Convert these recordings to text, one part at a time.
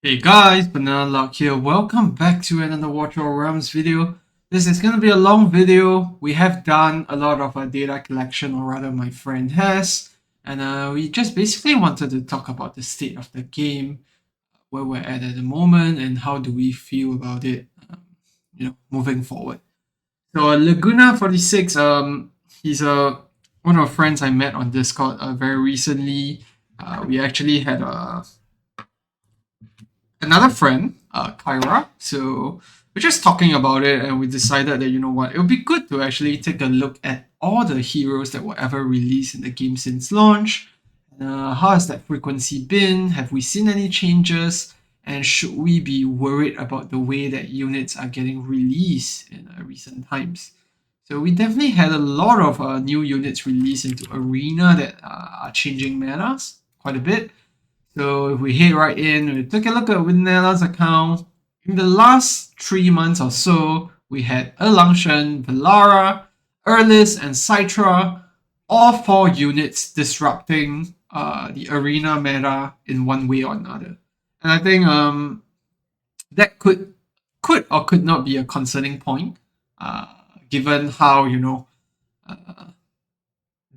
Hey guys, Banana Lock here. Welcome back to another Watch Your Realms video. This is going to be a long video. We have done a lot of data collection, or rather my friend has. And we just basically wanted to talk about the state of the game, where we're at the moment, and how do we feel about it, moving forward. So Laguna 46, he's one of our friends I met on Discord very recently. We actually had another friend, Kyra. So we're just talking about it, and we decided that it would be good to actually take a look at all the heroes that were ever released in the game since launch. How has that frequency been? Have we seen any changes? And should we be worried about the way that units are getting released in recent times? So we definitely had a lot of new units released into Arena that are changing metas quite a bit. So if we head right in, we take a look at Winnella's account. In the last 3 months or so, we had Erlangshen, Velara, Erlis, and Citra, all 4 units disrupting the arena meta in one way or another. And I think that could or could not be a concerning point, given how uh,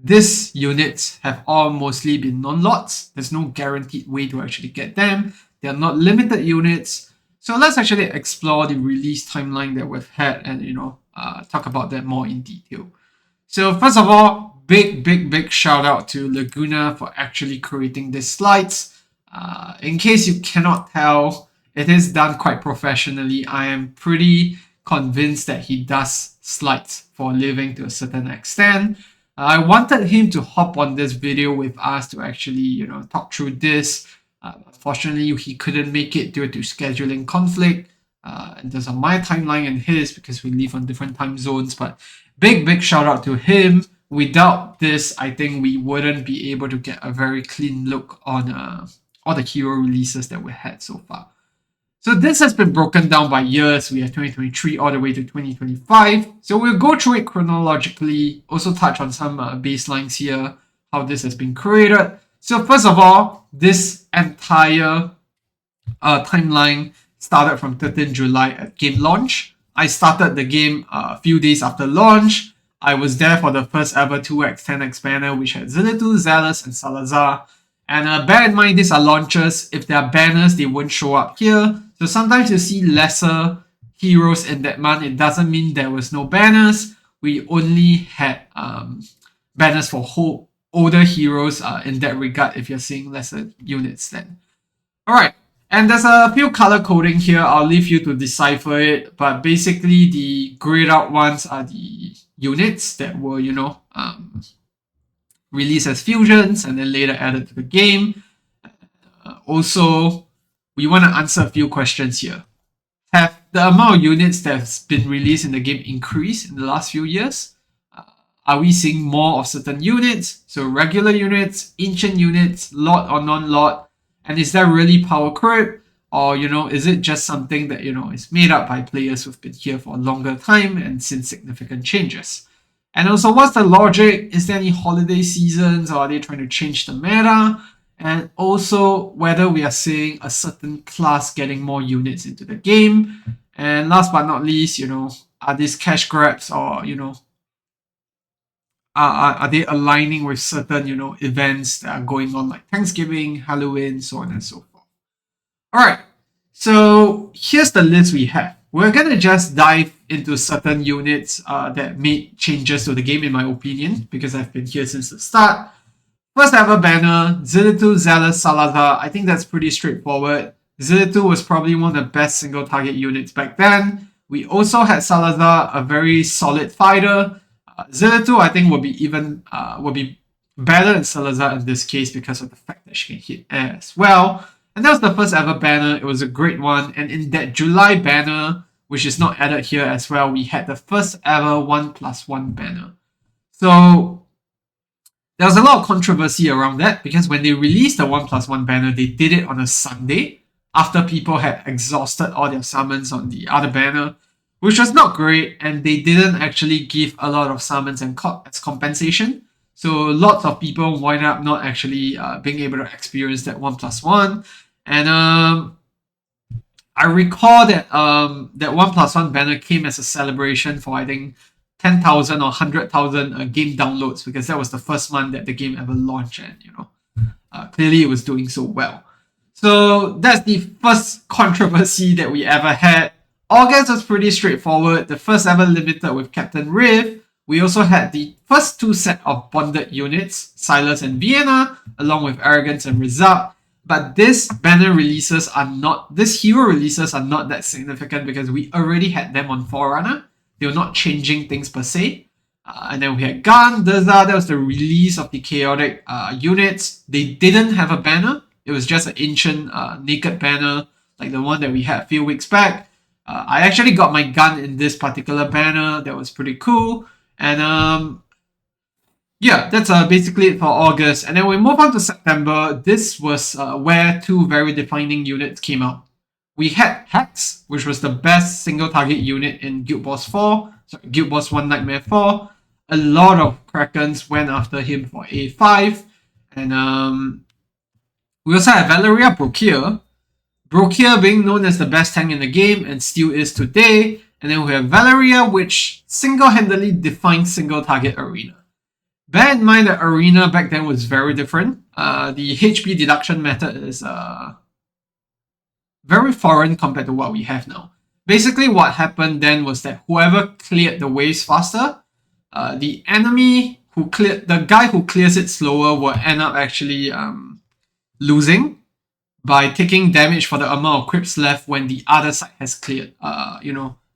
these units have all mostly been non-lots. There's no guaranteed way to actually get them. They are not limited units. So let's actually explore the release timeline that we've had and talk about that more in detail. So first of all, big shout out to Laguna for actually creating these slides. In case you cannot tell, it is done quite professionally. I am pretty convinced that he does slides for a living to a certain extent. I wanted him to hop on this video with us to actually, talk through this. Unfortunately, he couldn't make it due to scheduling conflict. In terms of my timeline and his, because we live on different time zones. But big shout out to him. Without this, I think we wouldn't be able to get a very clean look on all the hero releases that we had so far. So this has been broken down by years. We have 2023 all the way to 2025. So we'll go through it chronologically, also touch on some baselines here, how this has been created. So first of all, this entire timeline started from 13 July at game launch. I started the game a few days after launch. I was there for the first ever 2x 10x banner, which had Zilitu, Zealous, and Salazar. And bear in mind, these are launches. If there are banners, they won't show up here. So sometimes you see lesser heroes in that month. It doesn't mean there was no banners. We only had banners for older heroes in that regard if you're seeing lesser units then. Alright, and there's a few color coding here. I'll leave you to decipher it. But basically, the grayed out ones are the units that were, released as fusions and then later added to the game. Also, we want to answer a few questions here. Have the amount of units that's been released in the game increased in the last few years? Are we seeing more of certain units? So regular units, ancient units, lot or non-lot? And is that really power creep? Or, is it just something that, is made up by players who've been here for a longer time and seen significant changes? And also, what's the logic? Is there any holiday seasons, or are they trying to change the meta? And also, whether we are seeing a certain class getting more units into the game. And last but not least, are these cash grabs, or, are they aligning with certain, events that are going on, like Thanksgiving, Halloween, so on and so forth. All right, so here's the list we have. We're gonna just dive into certain units that made changes to the game, in my opinion, because I've been here since the start. First ever banner, Zilitu, Zealous, Salazar. I think that's pretty straightforward. Zilitu was probably one of the best single target units back then. We also had Salazar, a very solid fighter. Zilitu, I think, will be better than Salazar in this case because of the fact that she can hit air as well. And that was the first ever banner. It was a great one. And in that July banner, which is not added here as well, we had the first ever 1+1 banner. So there was a lot of controversy around that because when they released the 1+1 banner, they did it on a Sunday after people had exhausted all their summons on the other banner, which was not great. And they didn't actually give a lot of summons as compensation. So lots of people wind up not actually being able to experience that 1+1. And I recall that that 1+1 banner came as a celebration for I think 10,000 or 100,000 game downloads, because that was the first month that the game ever launched, and clearly it was doing so well. So that's the first controversy that we ever had. August was pretty straightforward. The first ever limited with Captain Riv. We also had the first two set of bonded units, Silas and Vienna, along with Arrogance and Result. But this banner releases are not, this hero releases are not that significant because we already had them on Forerunner. They were not changing things per se. And then we had Gun, Deza, that was the release of the chaotic units. They didn't have a banner. It was just an ancient naked banner, like the one that we had a few weeks back. I actually got my gun in this particular banner. That was pretty cool. And yeah, that's basically it for August. And then we move on to September. This was where two very defining units came out. We had Hex, which was the best single target unit in Guild Wars 4, sorry, Guild Wars 1 Nightmare 4. A lot of Krakens went after him for A5. And we also had Valeria Brokir. Brokir being known as the best tank in the game and still is today. And then we have Valeria, which single-handedly defined single target arena. Bear in mind that arena back then was very different. The HP deduction method is very foreign compared to what we have now. Basically, what happened then was that whoever cleared the waves faster, the guy who clears it slower will end up actually losing by taking damage for the amount of creeps left when the other side has cleared,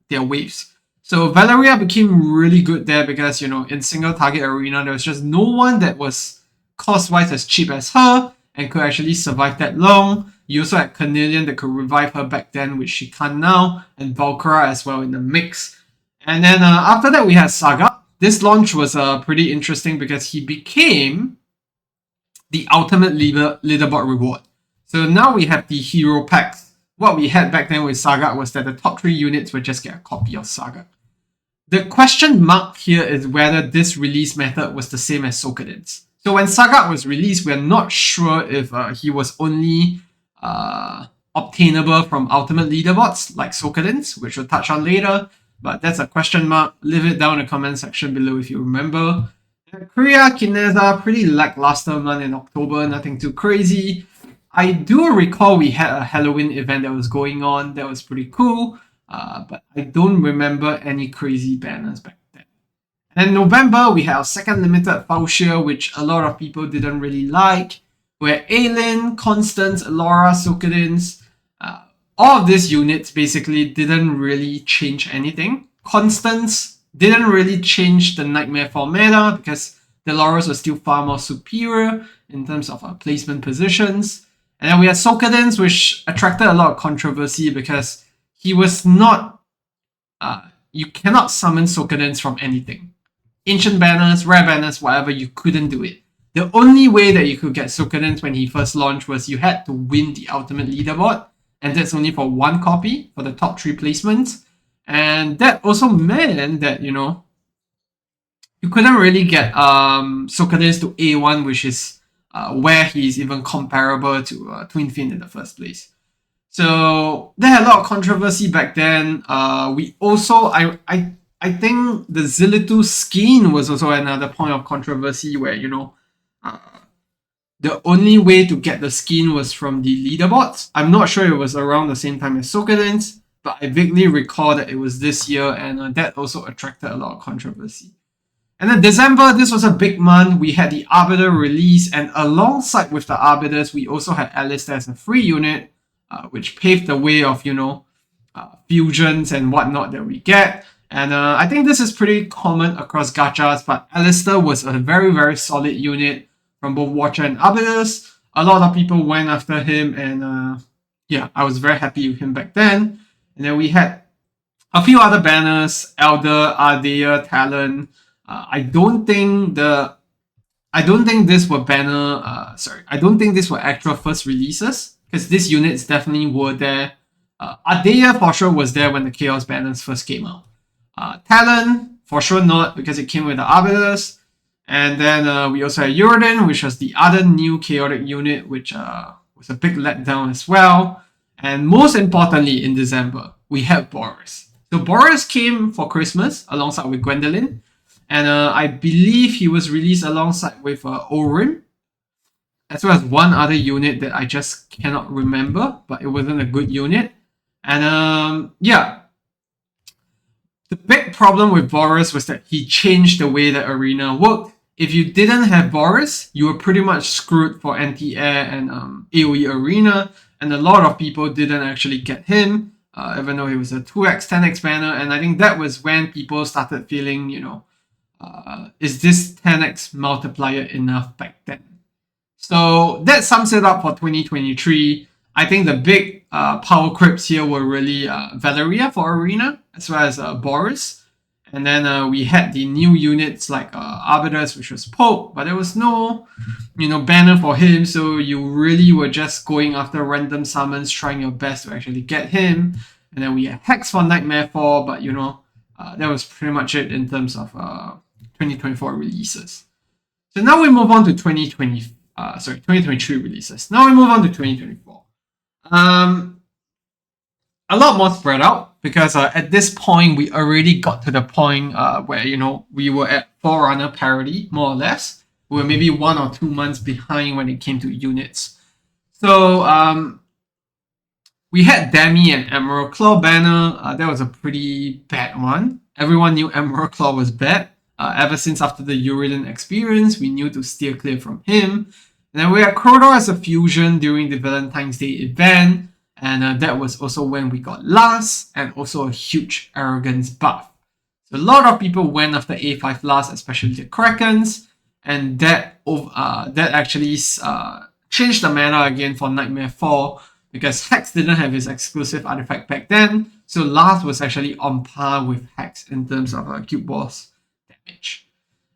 their waves. So Valeria became really good there because, in single target arena, there was just no one that was cost-wise as cheap as her and could actually survive that long. You also had Cornelian that could revive her back then, which she can't now, and Valkyra as well in the mix. And then after that, we had Saga. This launch was pretty interesting because he became the ultimate leaderboard reward. So now we have the hero packs. What we had back then with Saga was that the top 3 units would just get a copy of Saga. The question mark here is whether this release method was the same as Sokadin's. So when Saga was released, we're not sure if he was only obtainable from ultimate leaderboards like Sokadin's, which we'll touch on later, but that's a question mark. Leave it down in the comment section below if you remember. Korea Kineza, pretty lackluster month in October, nothing too crazy. I do recall we had a Halloween event that was going on that was pretty cool, but I don't remember any crazy banners back then. And then November, we had our second limited Fauxia, which a lot of people didn't really like, where Aelin, Constance, Laura, Sokadins, all of these units basically didn't really change anything. Constance didn't really change the Nightmare 4 meta because the Laura's were still far more superior in terms of placement positions. And then we had Sokadins, which attracted a lot of controversy because he was not... you cannot summon Sokadins from anything. Ancient banners, rare banners, whatever, you couldn't do it. The only way that you could get Sokadins when he first launched was you had to win the ultimate leaderboard, and that's only for 1 copy for the top 3 placements. And that also meant that, you couldn't really get Sokadins to A1, which is where he's even comparable to Twin Fin in the first place. So there had a lot of controversy back then. We also, I think the Zilitu skin was also another point of controversy where, the only way to get the skin was from the leaderboards. I'm not sure it was around the same time as Sokadins, but I vaguely recall that it was this year, and that also attracted a lot of controversy. And then December, this was a big month. We had the Arbiter release, and alongside with the Arbiters, we also had Alistair as a free unit, which paved the way of, fusions and whatnot that we get. And I think this is pretty common across gachas, but Alistair was a very, very solid unit from both Watcher and Arbiters. A lot of people went after him, and yeah, I was very happy with him back then. And then we had a few other banners, Elder, Ardea, Talon. I don't think this were I don't think these were actual first releases, because these units definitely were there. Ardea for sure was there when the Chaos banners first came out. Talon, for sure not, because it came with the Arbiters. And then we also had Uridin, which was the other new chaotic unit, which was a big letdown as well. And most importantly, in December, we had Boris. So Boris came for Christmas alongside with Gwendolyn. And I believe he was released alongside with Orin, as well as one other unit that I just cannot remember, but it wasn't a good unit. And yeah, the big problem with Boris was that he changed the way that Arena worked. If you didn't have Boris, you were pretty much screwed for anti-air and AoE Arena, and a lot of people didn't actually get him, even though he was a 2x, 10x banner, and I think that was when people started feeling, is this 10x multiplier enough back then? So that sums it up for 2023. I think the big power creeps here were really Valeria for Arena, as well as Boris. And then we had the new units like Arbiters, which was Pope, but there was no, banner for him. So you really were just going after random summons, trying your best to actually get him. And then we had Hex for Nightmare 4, but that was pretty much it in terms of 2024 releases. So now we move on to 2023 releases. Now we move on to 2024. A lot more spread out because at this point we already got to the point where we were at Forerunner parity more or less. We were maybe 1 or 2 months behind when it came to units. So we had Demi and Emerald Claw banner. That was a pretty bad one. Everyone knew Emerald Claw was bad. Ever since after the Urilan experience, we knew to steer clear from him. And then we had Crowdor as a fusion during the Valentine's Day event. And that was also when we got Last and also a huge arrogance buff. So a lot of people went after A5 Last, especially the Krakens. And that actually changed the meta again for Nightmare 4 because Hex didn't have his exclusive artifact back then. So Last was actually on par with Hex in terms of cube boss damage.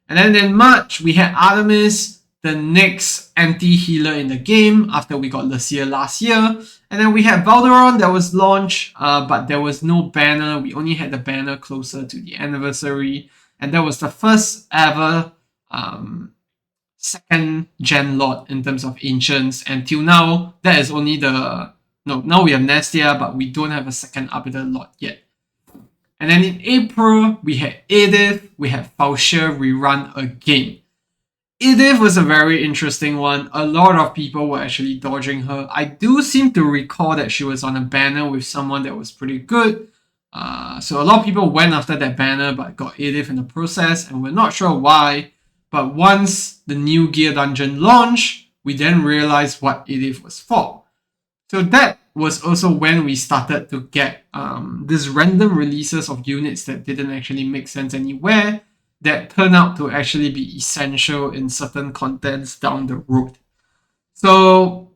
And then in March, we had Artemis, the next anti-healer in the game after we got Lucia last year. And then we had Valderon that was launched, but there was no banner. We only had the banner closer to the anniversary. And that was the first ever second gen lot in terms of Ancients. And till now, that is only now we have Nestia, but we don't have a second Arbiter lot yet. And then in April, we had Edith, we had Faustia rerun again. Edith was a very interesting one. A lot of people were actually dodging her. I do seem to recall that she was on a banner with someone that was pretty good. So a lot of people went after that banner but got Edith in the process, and we're not sure why. But once the new gear dungeon launched, we then realized what Edith was for. So that was also when we started to get these random releases of units that didn't actually make sense anywhere, that turn out to actually be essential in certain contents down the road. So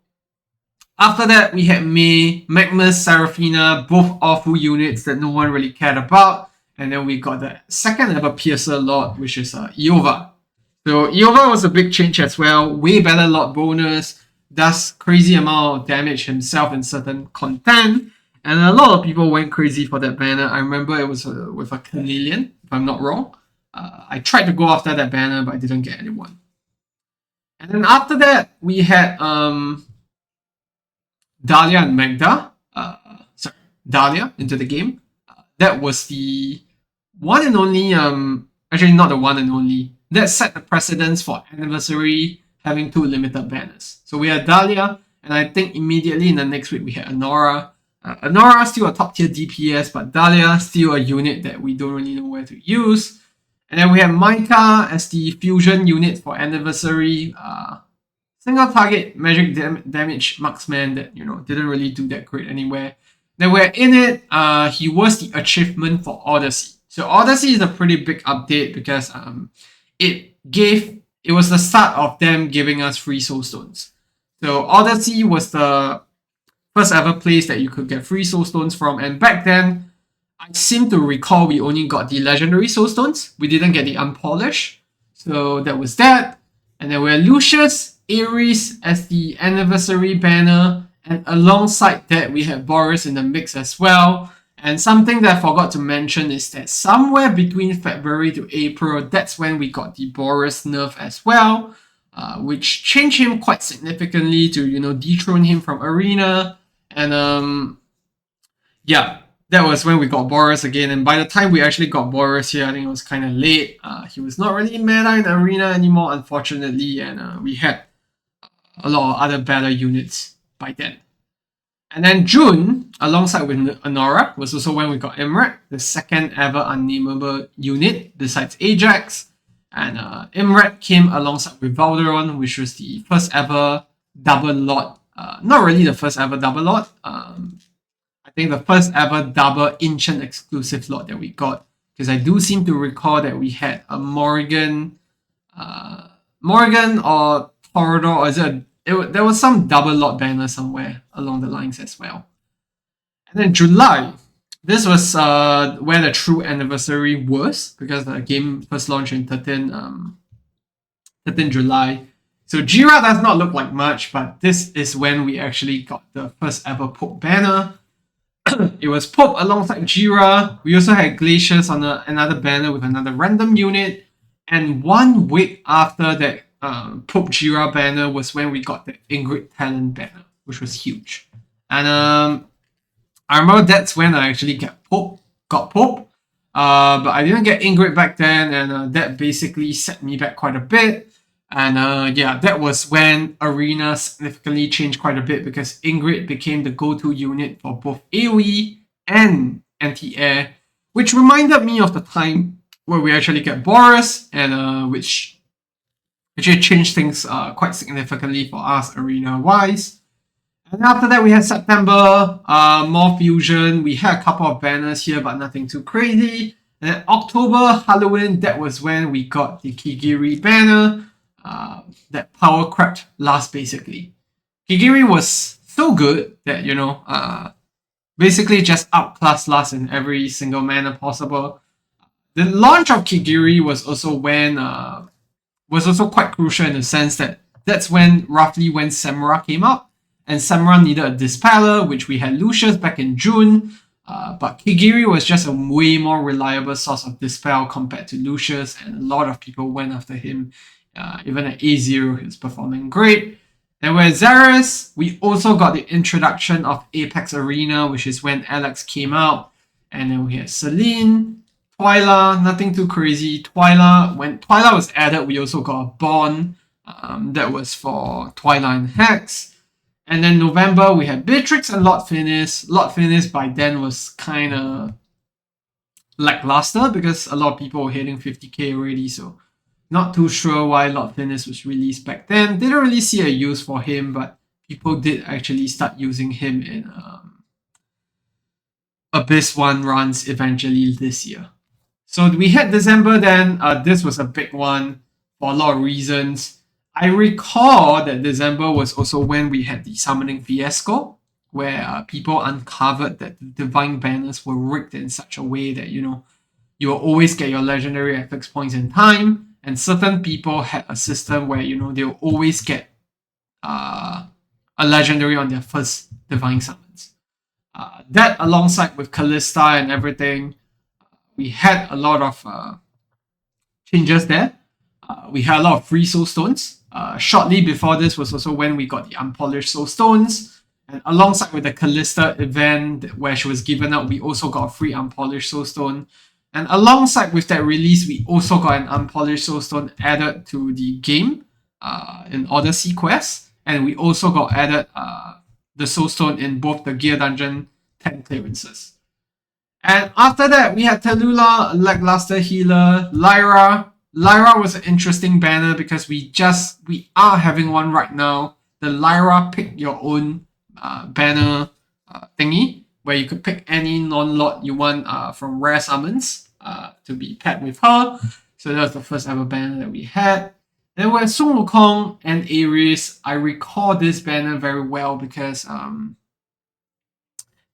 after that, we had May, Magnus, Seraphina, both awful units that no one really cared about. And then we got the second ever Piercer lot, which is Iova. So Iova was a big change as well. Way better lot bonus, does crazy amount of damage himself in certain content. And a lot of people went crazy for that banner. I remember it was with a Canadian, if I'm not wrong. I tried to go after that banner, but I didn't get anyone. And then after that, we had Dahlia and Magda. Dahlia into the game. That was the one and only, actually not the one and only, that set the precedence for Anniversary having 2 limited banners. So we had Dahlia, and I think immediately in the next week we had Anora. Anora still a top tier DPS, but Dahlia still a unit that we don't really know where to use. And then we have Micah as the fusion unit for Anniversary. Single target magic damage marksman that didn't really do that great anywhere. Then we're in it. He was the achievement for Odyssey. So Odyssey is a pretty big update because it was the start of them giving us free soul stones. So Odyssey was the first ever place that you could get free soul stones from, and back then I seem to recall we only got the legendary soul stones. We didn't get the unpolished. So that was that. And then we had Lucius, Ares as the Anniversary banner, and alongside that we had Boris in the mix as well. And something that I forgot to mention is that somewhere between February to April, that's when we got the Boris nerf as well, which changed him quite significantly to dethrone him from Arena. And yeah, that was when we got Boris again. And by the time we actually got Boris here, I think it was kind of late. He was not really meta in Arena anymore, unfortunately, and we had a lot of other better units by then. And then June, alongside with Honora, was also when we got Imret, the second ever unnameable unit besides Ajax. And Imret came alongside with Valderon, which was the first ever double lot. Not really the first ever double lot. I think the first ever double ancient exclusive lot that we got. Because I do seem to recall that we had a Morgan or Torador, or there was some double lot banner somewhere along the lines as well. And then July, this was where the true anniversary was, because the game first launched in 13 July. So Jira does not look like much, but this is when we actually got the first ever Pope banner. It was Pope alongside Jira. We also had Glaciers on another banner with another random unit. And 1 week after that Pope Jira banner was when we got the Ingrid Talent banner, which was huge. And I remember that's when I actually got Pope. But I didn't get Ingrid back then, and that basically set me back quite a bit. And yeah, that was when Arena significantly changed quite a bit, because Ingrid became the go-to unit for both AoE and anti-air, which reminded me of the time where we actually get Boris, and which actually changed things quite significantly for us arena-wise. And after that, we had September, more fusion. We had a couple of banners here, but nothing too crazy. And then October, Halloween, that was when we got the Kigiri banner. That power crept last, basically. Kigiri was so good that, basically just outclassed last in every single manner possible. The launch of Kigiri was also quite crucial in the sense that that's roughly when Samura came out, and Samura needed a Dispeller, which we had Lucius back in June, but Kigiri was just a way more reliable source of Dispel compared to Lucius, and a lot of people went after him. Even at A0, he was performing great. Then with Xeris, we also got the introduction of Apex Arena, which is when Alex came out. And then we had Celine, Twyla, nothing too crazy. Twyla, when Twyla was added, we also got a Bond. That was for Twyla and Hex. And then November, we had Beatrix and Lord Finis. Lord Finis by then was kind of lackluster, because a lot of people were hitting 50k already, so not too sure why Lord Finis was released back then. Didn't really see a use for him, but people did actually start using him in Abyss 1 runs eventually this year. So we had December then. This was a big one for a lot of reasons. I recall that December was also when we had the Summoning Fiasco, where people uncovered that the Divine Banners were rigged in such a way that, you will always get your legendary at fixed points in time. And certain people had a system where, they'll always get a legendary on their first divine summons. That, alongside with Callista and everything, we had a lot of changes there. We had a lot of free soul stones. Shortly before this was also when we got the unpolished soul stones. And alongside with the Callista event where she was given out, we also got a free unpolished soul stone. And alongside with that release, we also got an unpolished soulstone added to the game in Odyssey quest. And we also got added the soulstone in both the Gear Dungeon 10 clearances. And after that, we had Tallulah, lackluster healer, Lyra. Lyra was an interesting banner because we are having one right now. The Lyra pick your own banner thingy, where you could pick any non-lot you want from rare summons to be paired with her. So that was the first ever banner that we had. Then we had Sun Wukong and Ares. I recall this banner very well because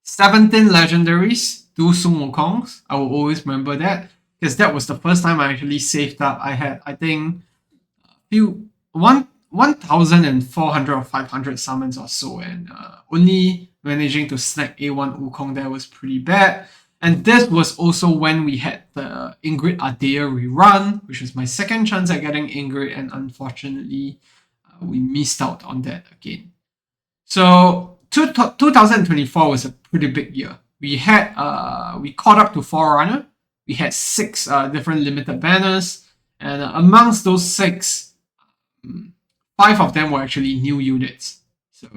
17 legendaries, 2 Sun Wukongs. I will always remember that, because that was the first time I actually saved up. I had, I think, 1,400 or 500 summons or so, and only managing to snag A1 Wukong there was pretty bad. And this was also when we had the Ingrid Ardea rerun, which was my second chance at getting Ingrid, and unfortunately, we missed out on that again. So 2024 was a pretty big year. We caught up to Forerunner. We had 6 different limited banners, and amongst those 6, 5 of them were actually new units. So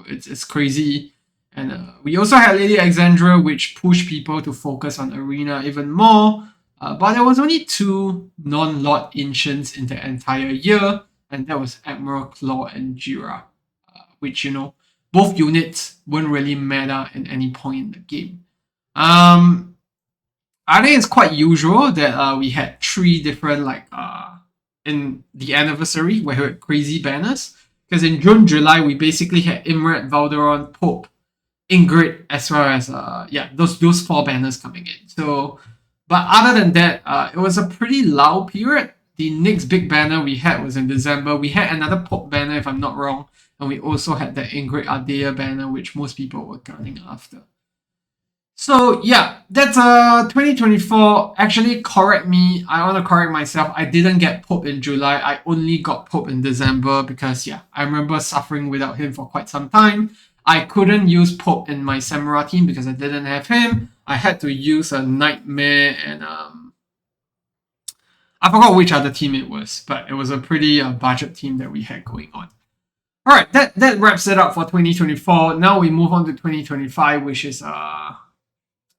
it's crazy. And we also had Lady Alexandra, which pushed people to focus on Arena even more. But there was only 2 non-lot ancients in the entire year, and that was Admiral Claw and Jira, which, both units weren't really meta at any point in the game. I think it's quite usual that we had 3 different, in the anniversary, where we had crazy banners. Because in June, July, we basically had Imrat, Valderon, Pope, Ingrid, as well as those 4 banners coming in. So, but other than that, it was a pretty loud period. The next big banner we had was in December. We had another Pope banner, if I'm not wrong, and we also had the Ingrid Ardea banner, which most people were gunning after. So yeah, that's 2024. Actually, correct me. I want to correct myself. I didn't get Pope in July. I only got Pope in December because I remember suffering without him for quite some time. I couldn't use Pope in my Samurai team because I didn't have him. I had to use a Nightmare and I forgot which other team it was, but it was a pretty budget team that we had going on. All right, that wraps it up for 2024. Now we move on to 2025, which is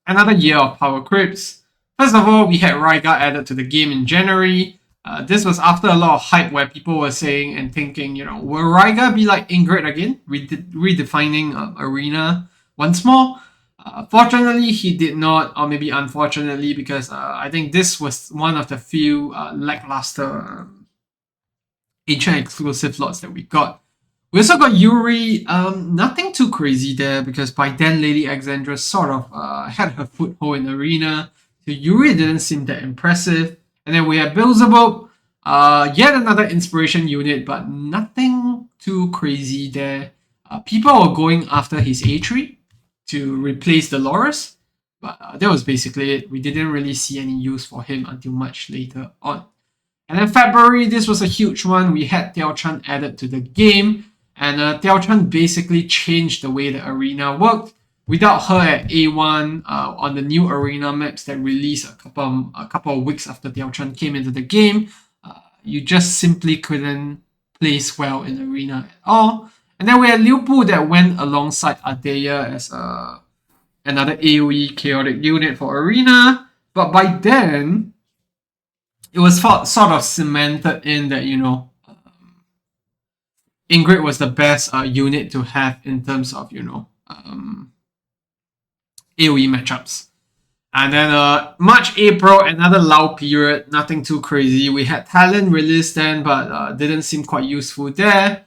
another year of power creeps. First of all, we had Raiga added to the game in January. This was after a lot of hype where people were saying and thinking, will Raiga be like Ingrid again, redefining Arena once more? Fortunately, he did not, or maybe unfortunately, because I think this was one of the few lackluster ancient exclusive lots that we got. We also got Yuri, nothing too crazy there because by then Lady Alexandra sort of had her foothold in Arena, so Yuri didn't seem that impressive. And then we had Beelzebub, yet another inspiration unit, but nothing too crazy there. People were going after his A3 to replace Dolores, but that was basically it. We didn't really see any use for him until much later on. And then February, this was a huge one. We had Tiao Chan added to the game. And Tiao Chan basically changed the way the arena worked. Without her at A1 on the new arena maps that released a couple of weeks after Tiao Chan came into the game, you just simply couldn't place well in arena at all. And then we had Liu Bu that went alongside Ardea as another AoE chaotic unit for arena. But by then, it was sort of cemented in that, Ingrid was the best unit to have in terms of, AoE matchups. And then March, April, another lull period, nothing too crazy. We had Talent released then, but didn't seem quite useful there.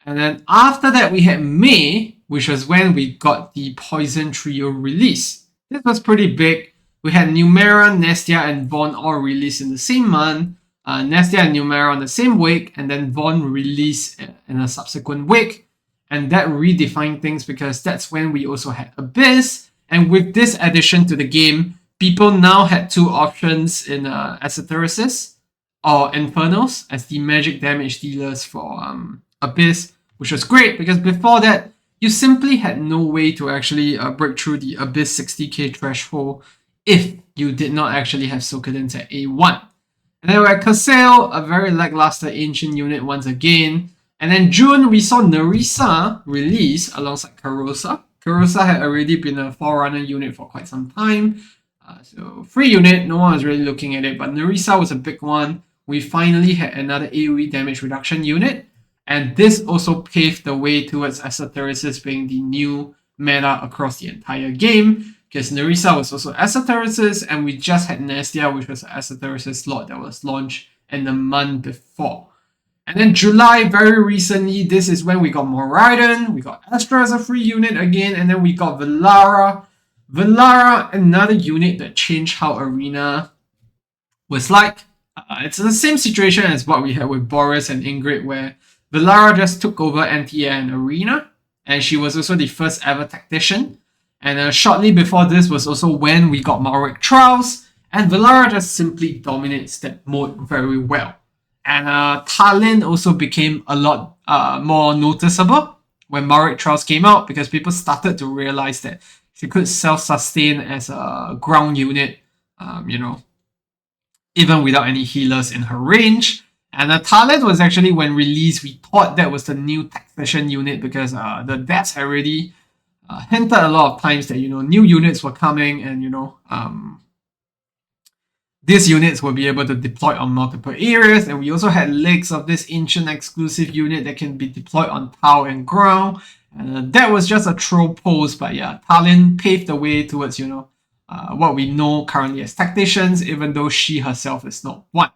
And then after that, we had May, which was when we got the Poison Trio release. This was pretty big. We had Numera, Nestia, and Vaughn all released in the same month. Nestia and Numera on the same week, and then Vaughn released in a subsequent week. And that redefined things because that's when we also had Abyss. And with this addition to the game, people now had 2 options in Esotericis or Infernos as the magic damage dealers for Abyss, which was great because before that, you simply had no way to actually break through the Abyss 60k threshold if you did not actually have Sokedins at A1. And then we had Cassel, a very lackluster ancient unit once again. And then June, we saw Nerissa release alongside Karosa. Karosa had already been a Forerunner unit for quite some time. So free unit, no one was really looking at it, but Nerissa was a big one. We finally had another AoE damage reduction unit. And this also paved the way towards Esotericis being the new meta across the entire game. Because Nerissa was also Esotericis, and we just had Nestia, which was an Esotericis slot that was launched in the month before. And then July, very recently, this is when we got Moraiden, we got Astra as a free unit again, and then we got Velara. Velara, another unit that changed how Arena was like. It's the same situation as what we had with Boris and Ingrid, where Velara just took over anti-air and Arena, and she was also the first ever tactician. And shortly before this was also when we got Malric Trials, and Velara just simply dominates that mode very well. And Talin also became a lot more noticeable when Maoric Trials came out, because people started to realize that she could self-sustain as a ground unit, even without any healers in her range. And Talent was actually, when released, we thought that was the new taxation unit, because the devs had already hinted a lot of times that, new units were coming, and, these units will be able to deploy on multiple areas. And we also had leaks of this ancient exclusive unit that can be deployed on Tau and ground. And that was just a troll pose, but yeah, Talin paved the way towards, what we know currently as tacticians, even though she herself is not one.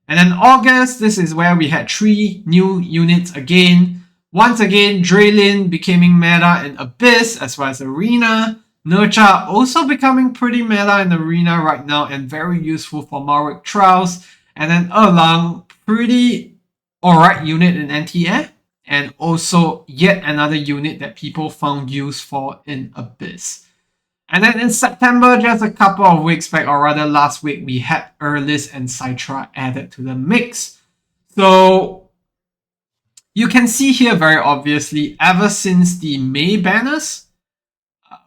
And then August, this is where we had 3 new units again. Once again, Draylin becoming meta in Abyss as well as Arena. Nurcha also becoming pretty meta in Arena right now and very useful for Maoric Trials. And then Erlang, pretty alright unit in NTA. And also yet another unit that people found use for in Abyss. And then in September, just a couple of weeks back, or rather last week, we had Erlis and Citra added to the mix. So you can see here very obviously, ever since the May banners,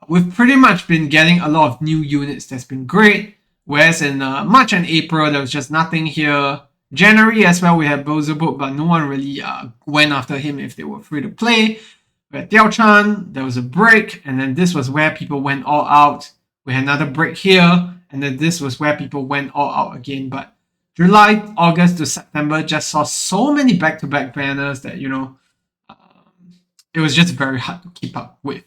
we've pretty much been getting a lot of new units that's been great. Whereas in March and April, there was just nothing here. January as well, we had Bozobut, but no one really went after him if they were free to play. We had Diao Chan, there was a break, and then this was where people went all out. We had another break here, and then this was where people went all out again. But July, August to September just saw so many back-to-back banners that, it was just very hard to keep up with.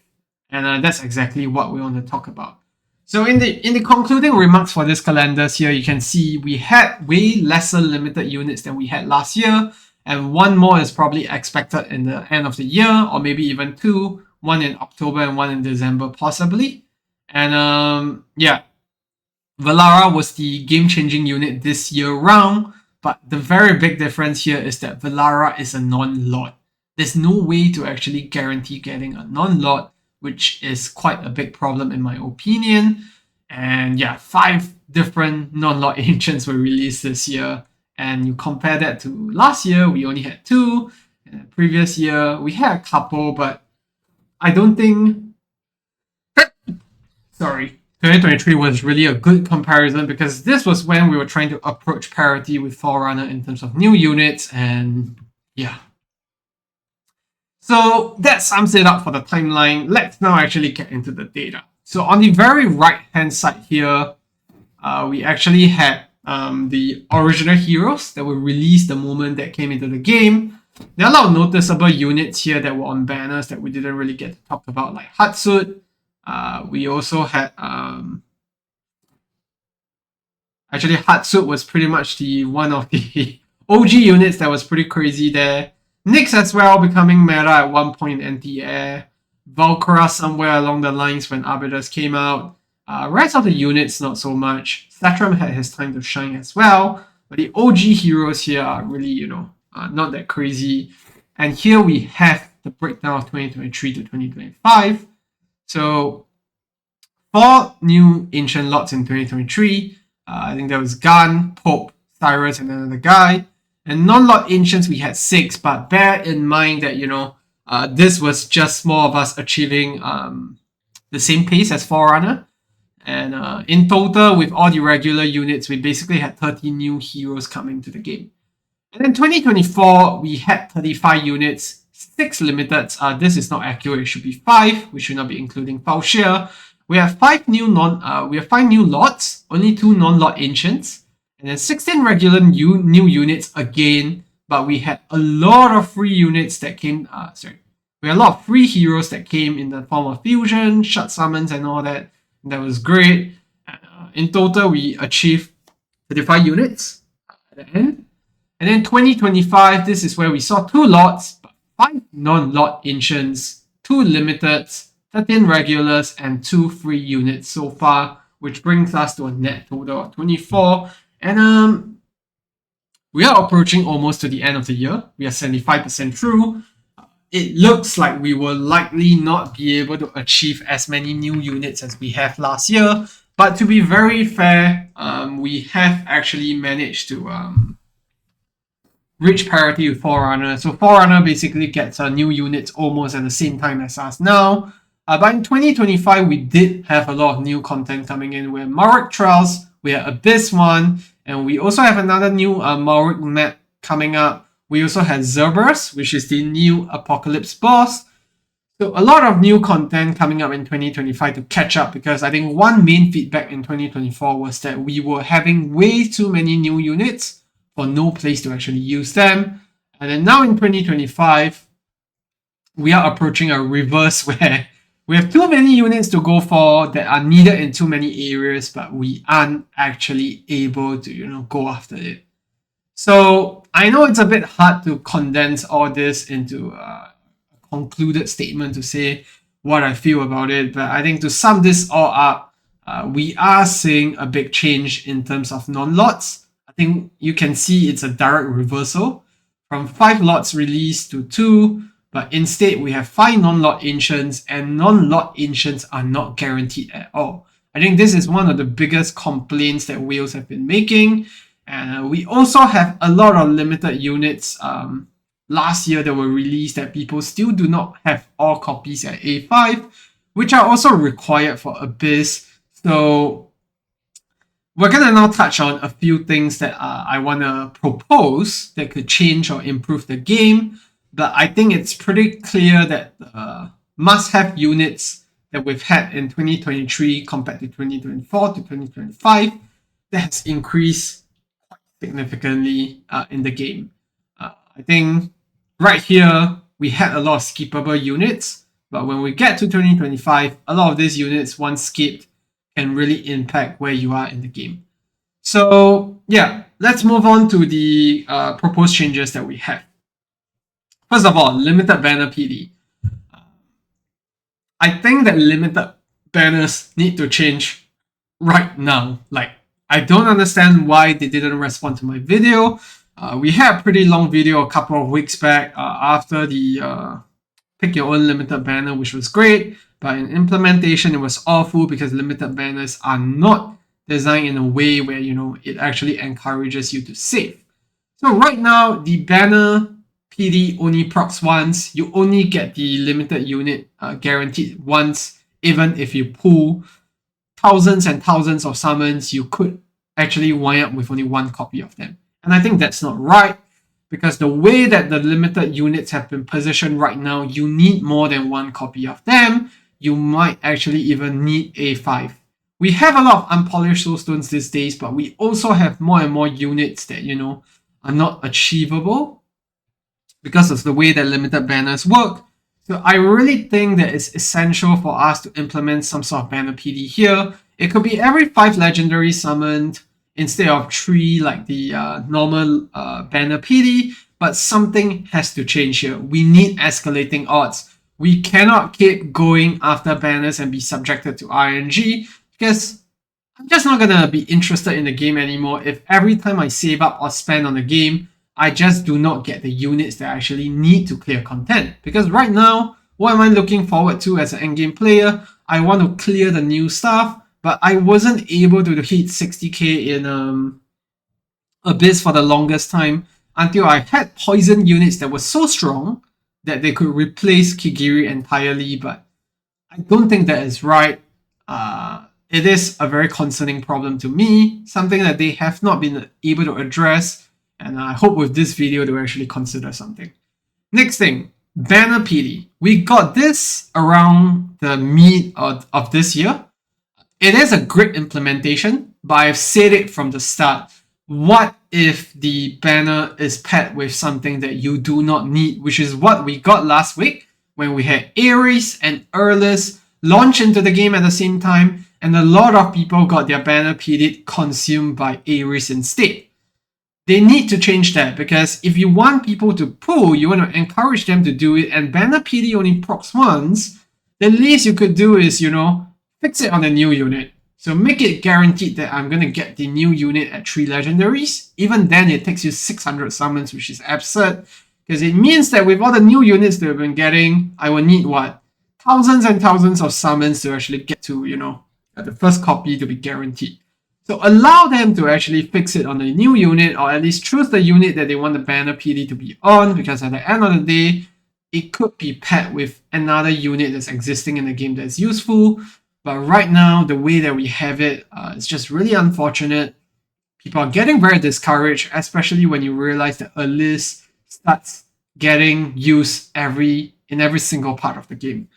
And that's exactly what we want to talk about. So in the concluding remarks for this calendars here, you can see we had way lesser limited units than we had last year. And one more is probably expected in the end of the year, or maybe even 2, one in October and one in December possibly. And yeah, Valara was the game-changing unit this year round, but the very big difference here is that Valara is a non-lot. There's no way to actually guarantee getting a non-lot, which is quite a big problem in my opinion. And yeah, 5 different non-lot ancients were released this year. And you compare that to last year, we only had 2. And the previous year, we had a couple, but I don't think... Sorry. 2023 was really a good comparison, because this was when we were trying to approach parity with Forerunner in terms of new units, and yeah. So that sums it up for the timeline. Let's now actually get into the data. So on the very right-hand side here, we actually had the original heroes that were released the moment that came into the game. There are a lot of noticeable units here that were on banners that we didn't really get to talk about, like Hatsut. We also had... actually, Hatsut was pretty much the one of the OG units that was pretty crazy there. Nyx as well, becoming meta at one point in NTA. Valkyra somewhere along the lines when Arbiters came out. Rest of the units, not so much. Statram had his time to shine as well. But the OG heroes here are really, not that crazy. And here we have the breakdown of 2023 to 2025. So, 4 new ancient lots in 2023. I think there was Gun, Pope, Cyrus, and another guy. And non-lot ancients, we had 6, but bear in mind that, this was just more of us achieving the same pace as Forerunner. And in total, with all the regular units, we basically had 30 new heroes coming to the game. And in 2024, we had 35 units, 6 limiteds. This is not accurate, it should be 5. We should not be including Falshir. We have 5 new lots, only 2 non-lot ancients. And then 16 regular new units again, but we had a lot of free units that came, we had a lot of free heroes that came in the form of fusion, shut summons and all that. And that was great. In total, we achieved 35 units at the end. And then 2025, this is where we saw 2 lots, but 5 non-lot ancients, 2 limiteds, 13 regulars, and 2 free units so far, which brings us to a net total of 24. And we are approaching almost to the end of the year. We are 75% through. It looks like we will likely not be able to achieve as many new units as we have last year. But to be very fair, we have actually managed to reach parity with Forerunner. So Forerunner basically gets new units almost at the same time as us now. But in 2025, we did have a lot of new content coming in. We have Maoric Trials, we have Abyss 1, and we also have another new Maoric map coming up. We also have Cerberus, which is the new Apocalypse boss. So a lot of new content coming up in 2025 to catch up, because I think one main feedback in 2024 was that we were having way too many new units for no place to actually use them. And then now in 2025, we are approaching a reverse where we have too many units to go for that are needed in too many areas, but we aren't actually able to, go after it. So I know it's a bit hard to condense all this into a concluded statement to say what I feel about it, but I think to sum this all up, we are seeing a big change in terms of non-lots. I think you can see it's a direct reversal from 5 lots released to 2, but instead we have 5 non-lot ancients, and non-lot ancients are not guaranteed at all. I think this is one of the biggest complaints that whales have been making. And we also have a lot of limited units last year that were released that people still do not have all copies at A5, which are also required for Abyss. So we're going to now touch on a few things that I want to propose that could change or improve the game. But I think it's pretty clear that must-have units that we've had in 2023 compared to 2024 to 2025, that has increased significantly in the game. I think right here, we had a lot of skippable units, but when we get to 2025, a lot of these units, once skipped, can really impact where you are in the game. So yeah, let's move on to the proposed changes that we have. First of all, limited banner PD. I think that limited banners need to change right now. Like, I don't understand why they didn't respond to my video. We had a pretty long video a couple of weeks back after the pick your own limited banner, which was great. But in implementation, it was awful because limited banners are not designed in a way where, it actually encourages you to save. So right now, the banner PD only procs once. You only get the limited unit guaranteed once, even if you pull thousands and thousands of summons, you could actually wind up with only one copy of them. And I think that's not right, because the way that the limited units have been positioned right now, you need more than one copy of them. You might actually even need A5. We have a lot of unpolished soulstones these days, but we also have more and more units that, are not achievable because of the way that limited banners work. So I really think that it's essential for us to implement some sort of banner PD here. It could be every 5 legendary summoned instead of 3 like the normal banner PD, but something has to change here. We need escalating odds. We cannot keep going after banners and be subjected to RNG, because I'm just not going to be interested in the game anymore if every time I save up or spend on the game, I just do not get the units that I actually need to clear content. Because right now, what am I looking forward to as an endgame player? I want to clear the new stuff, but I wasn't able to hit 60k in Abyss for the longest time until I had poison units that were so strong that they could replace Kigiri entirely, but I don't think that is right. It is a very concerning problem to me, something that they have not been able to address, and I hope with this video they will actually consider something. Next thing, banner PD. We got this around the mid of this year. It is a great implementation, but I've said it from the start. What if the banner is paired with something that you do not need, which is what we got last week when we had Ares and Earless launch into the game at the same time, and a lot of people got their banner PD consumed by Ares instead. They need to change that, because if you want people to pull, you want to encourage them to do it, and banner PD only procs once, the least you could do is, fix it on the new unit. So make it guaranteed that I'm going to get the new unit at 3 legendaries. Even then, it takes you 600 summons, which is absurd, because it means that with all the new units that we've been getting, I will need what? Thousands and thousands of summons to actually get to, the first copy to be guaranteed. So allow them to actually fix it on a new unit, or at least choose the unit that they want the banner PD to be on, because at the end of the day, it could be paired with another unit that's existing in the game that's useful. But right now, the way that we have it, it's just really unfortunate. People are getting very discouraged, especially when you realize that a list starts getting used in every single part of the game.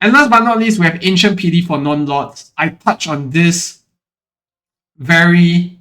And last but not least, we have Ancient PD for non-lots. I touched on this very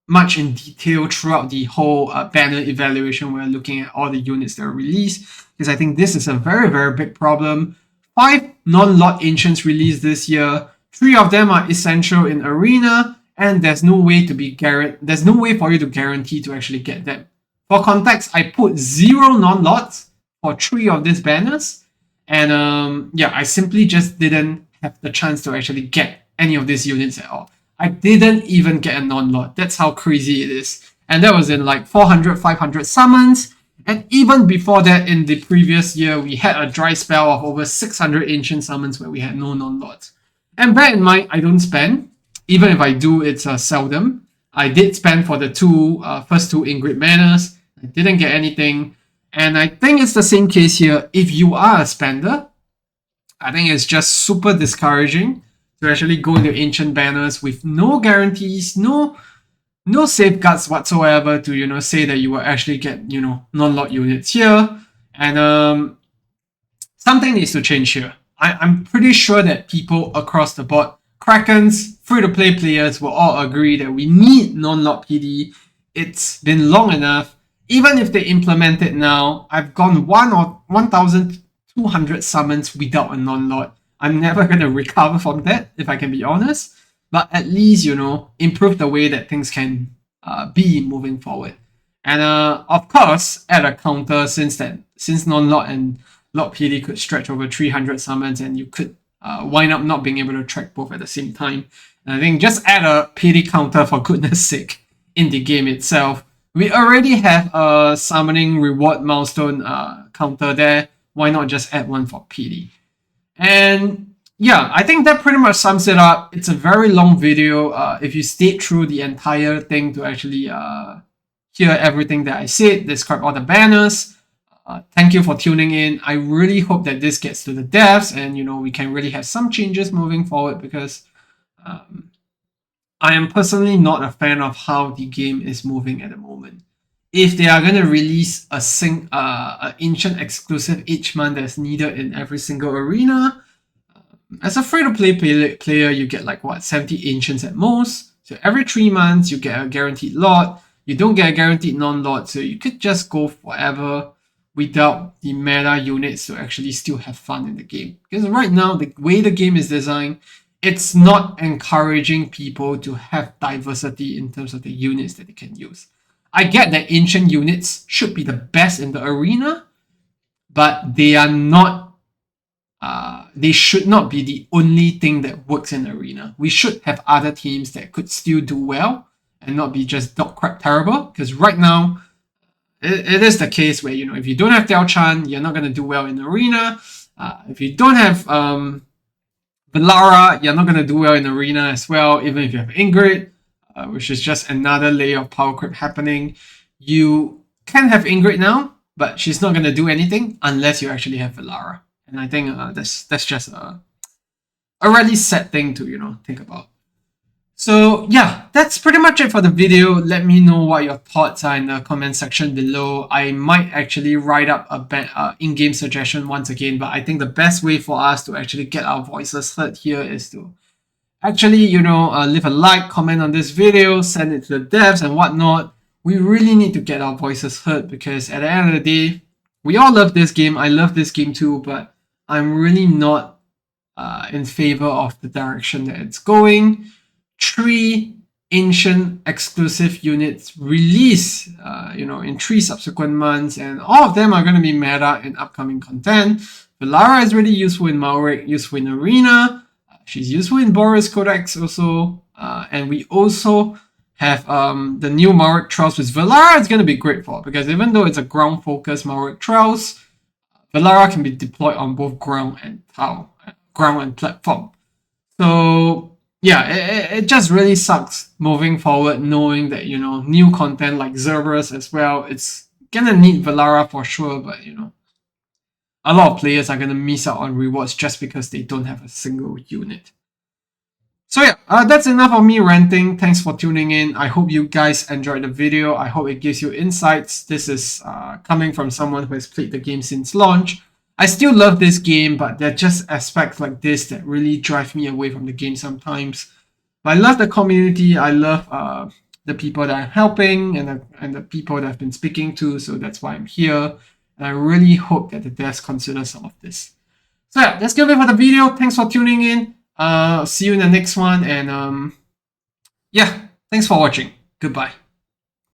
much in detail throughout the whole banner evaluation. We're looking at all the units that are released, because I think this is a very, very big problem. 5 non-lot Ancients released this year. 3 of them are essential in Arena, and there's no way for you to guarantee to actually get them. For context, I put 0 non-lots for 3 of these banners, and I simply just didn't have the chance to actually get any of these units at all. I didn't even get a non-lot. That's how crazy it is. And that was in like 400, 500 summons. And even before that, in the previous year, we had a dry spell of over 600 ancient summons where we had no non-lots. And bear in mind, I don't spend. Even if I do, it's seldom. I did spend for the first two Ingrid banners. I didn't get anything. And I think it's the same case here. If you are a spender, I think it's just super discouraging to actually go into ancient banners with no guarantees, no safeguards whatsoever to say that you will actually get non-lot units here. And something needs to change here. I'm pretty sure that people across the board, Krakens, free-to-play players, will all agree that we need non-lot PD. It's been long enough. Even if they implement it now, I've gone 1,200 summons without a non-lot. I'm never going to recover from that, if I can be honest. But at least, improve the way that things can be moving forward. And of course, add a counter since non-lot and lot PD could stretch over 300 summons, and you could wind up not being able to track both at the same time. And I think just add a PD counter for goodness sake in the game itself. We already have a summoning reward milestone counter there. Why not just add one for PD? And yeah, I think that pretty much sums it up. It's a very long video. If you stayed through the entire thing to actually hear everything that I said, describe all the banners, thank you for tuning in. I really hope that this gets to the devs and we can really have some changes moving forward, because I am personally not a fan of how the game is moving at the moment. If they are going to release a ancient exclusive each month that's needed in every single arena, as a free-to-play player, you get 70 ancients at most. So every 3 months, you get a guaranteed lot. You don't get a guaranteed non-lot, so you could just go forever without the meta units to actually still have fun in the game. Because right now, the way the game is designed, it's not encouraging people to have diversity in terms of the units that they can use. I get that ancient units should be the best in the arena, but they are not. They should not be the only thing that works in arena. We should have other teams that could still do well and not be just dog crap terrible. Because right now, it is the case where if you don't have Diao Chan, you're not going to do well in arena. If you don't have Valara, you're not going to do well in arena as well. Even if you have Ingrid, which is just another layer of power creep happening. You can have Ingrid now, but she's not going to do anything unless you actually have Valara. And I think that's just a really sad thing to think about. So yeah, that's pretty much it for the video. Let me know what your thoughts are in the comment section below. I might actually write up a in-game suggestion once again, but I think the best way for us to actually get our voices heard here is to actually, leave a like, comment on this video, send it to the devs and whatnot. We really need to get our voices heard, because at the end of the day, we all love this game. I love this game too, but I'm really not in favor of the direction that it's going. 3 ancient exclusive units release, in 3 subsequent months, and all of them are going to be meta in upcoming content. Valara is really useful in Malric, useful in Arena. She's useful in Boris Codex also, and we also have the new Malric Trials with Valara. It's going to be great for, because even though it's a ground focused Malric Trials, Valara can be deployed on both ground and platform. So yeah, it just really sucks moving forward, knowing that, new content like Zerberus as well, it's gonna need Valara for sure, but, a lot of players are gonna miss out on rewards just because they don't have a single unit. So yeah, that's enough of me ranting. Thanks for tuning in. I hope you guys enjoyed the video. I hope it gives you insights. This is coming from someone who has played the game since launch. I still love this game, but there are just aspects like this that really drive me away from the game sometimes. But I love the community. I love the people that I'm helping and the people that I've been speaking to. So that's why I'm here. And I really hope that the devs consider some of this. So yeah, that's gonna be for the video. Thanks for tuning in. See you in the next one. And yeah, thanks for watching. Goodbye.